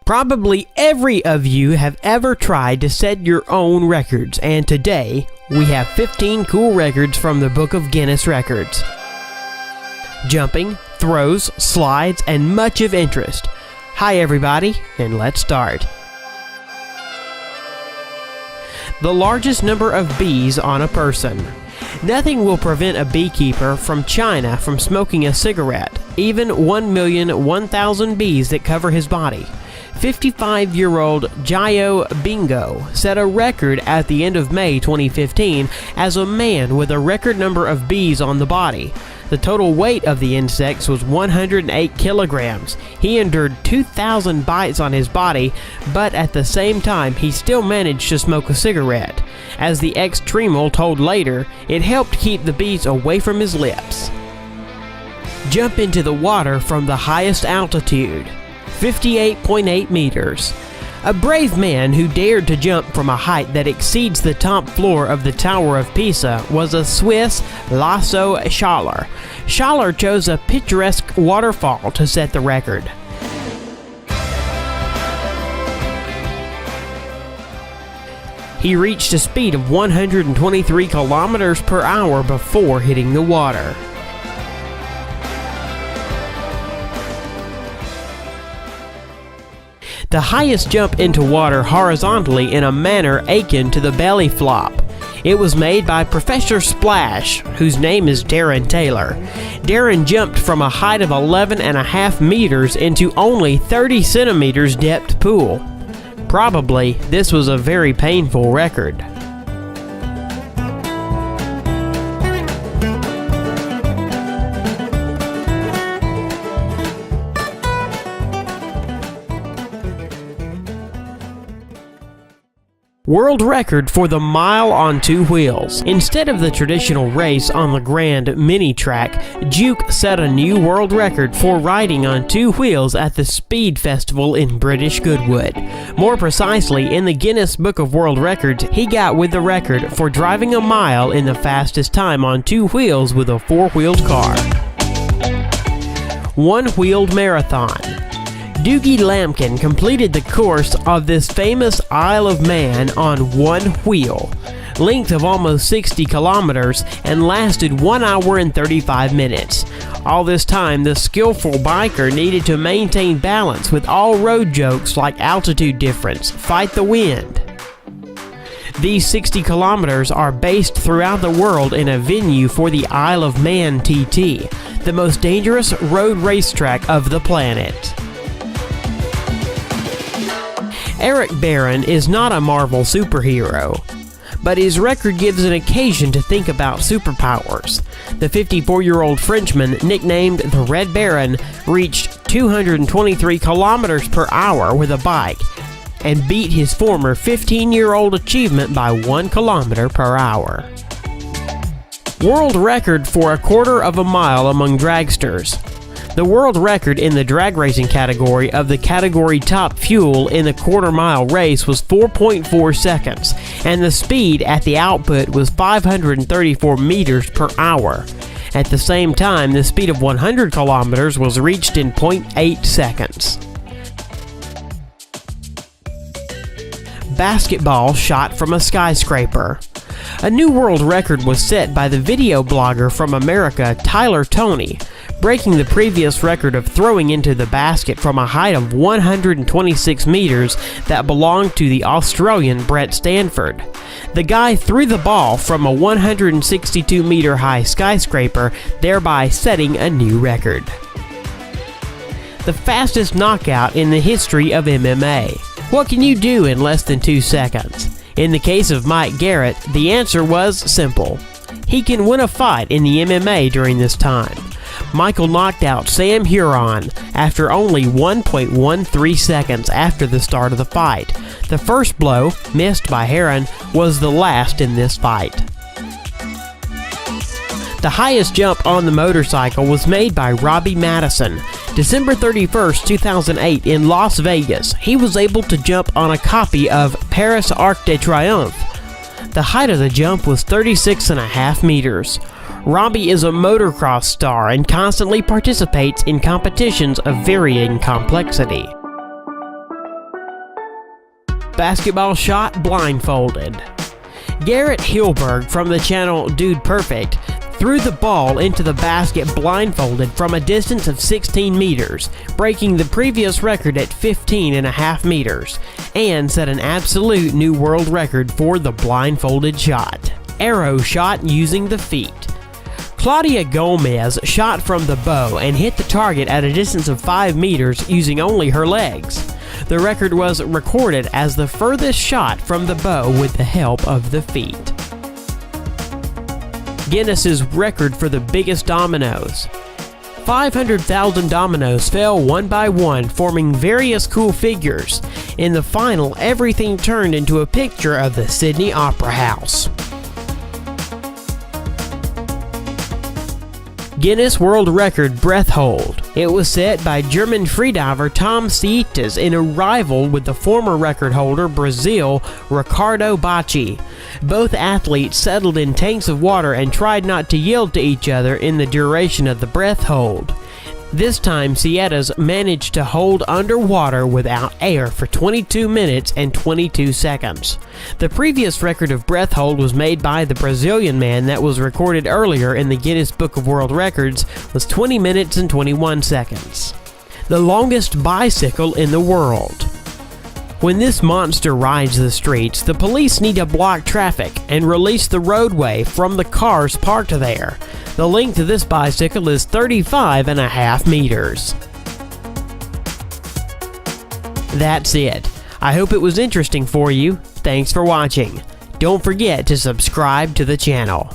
Probably every of you have ever tried to set your own records, and today we have 15 cool records from the Book of Guinness Records. Jumping, throws, slides, and much of interest. Hi everybody, and let's start. The largest number of bees on a person. Nothing will prevent a beekeeper from China from smoking a cigarette, even 1,001,000 bees that cover his body. 55-year-old Jiao Bingo set a record at the end of May 2015 as a man with a record number of bees on the body. The total weight of the insects was 108 kilograms. He endured 2,000 bites on his body, but at the same time he still managed to smoke a cigarette. As the ex-Tremel told later, it helped keep the bees away from his lips. Jump into the water from the highest altitude. 58.8 meters. A brave man who dared to jump from a height that exceeds the top floor of the Tower of Pisa was a Swiss Laso Schaller. Schaller chose a picturesque waterfall to set the record. He reached a speed of 123 kilometers per hour before hitting the water. The highest jump into water horizontally in a manner akin to the belly flop. It was made by Professor Splash, whose name is Darren Taylor. Darren jumped from a height of 11.5 meters into only 30 centimeters depth pool. Probably, this was a very painful record. World record for the mile on two wheels. Instead of the traditional race on the Grand Mini Track, Juke set a new world record for riding on two wheels at the Speed Festival in British Goodwood. More precisely, in the Guinness Book of World Records, he got with the record for driving a mile in the fastest time on two wheels with a four-wheeled car. One-wheeled marathon. Dougie Lampkin completed the course of this famous Isle of Man on one wheel, length of almost 60 kilometers, and lasted 1 hour and 35 minutes. All this time, the skillful biker needed to maintain balance with all road jokes like altitude difference, fight the wind. These 60 kilometers are based throughout the world in a venue for the Isle of Man TT, the most dangerous road racetrack of the planet. Eric Barron is not a Marvel superhero, but his record gives an occasion to think about superpowers. The 54-year-old Frenchman, nicknamed the Red Baron, reached 223 kilometers per hour with a bike and beat his former 15-year-old achievement by 1 kilometer per hour. World record for a quarter of a mile among dragsters. The world record in the drag racing category of the category Top Fuel in the quarter-mile race was 4.4 seconds, and the speed at the output was 534 meters per hour. At the same time, the speed of 100 kilometers was reached in 0.8 seconds. Basketball shot from a skyscraper. A new world record was set by the video blogger from America, Tyler Toney, breaking the previous record of throwing into the basket from a height of 126 meters that belonged to the Australian Brett Stanford. The guy threw the ball from a 162-meter high skyscraper, thereby setting a new record. The fastest knockout in the history of MMA. What can you do in less than 2 seconds? In the case of Mike Garrett, the answer was simple. He can win a fight in the MMA during this time. Michael knocked out Sam Huron after only 1.13 seconds after the start of the fight. The first blow, missed by Heron, was the last in this fight. The highest jump on the motorcycle was made by Robbie Madison. December 31st, 2008 in Las Vegas, he was able to jump on a copy of Paris Arc de Triomphe. The height of the jump was 36.5 meters. Robbie is a motocross star and constantly participates in competitions of varying complexity. basketball shot blindfolded. Garrett Hilberg from the channel Dude Perfect threw the ball into the basket blindfolded from a distance of 16 meters, breaking the previous record at 15.5 meters, and set an absolute new world record for the blindfolded shot. Arrow shot using the feet. Claudia Gomez shot from the bow and hit the target at a distance of 5 meters using only her legs. The record was recorded as the furthest shot from the bow with the help of the feet. Guinness's record for the biggest dominoes. 500,000 dominoes fell one by one, forming various cool figures. In the final, everything turned into a picture of the Sydney Opera House. Guinness World Record breath hold. It was set by German freediver Tom Sietes in a rival with the former record holder Brazil Ricardo Bacci. Both athletes settled in tanks of water and tried not to yield to each other in the duration of the breath hold. This time, Sietes managed to hold underwater without air for 22 minutes and 22 seconds. The previous record of breath hold was made by the Brazilian man that was recorded earlier in the Guinness Book of World Records was 20 minutes and 21 seconds. The longest bicycle in the world. When this monster rides the streets, the police need to block traffic and release the roadway from the cars parked there. The length of this bicycle is 35.5 meters. That's it. I hope it was interesting for you. Thanks for watching. Don't forget to subscribe to the channel.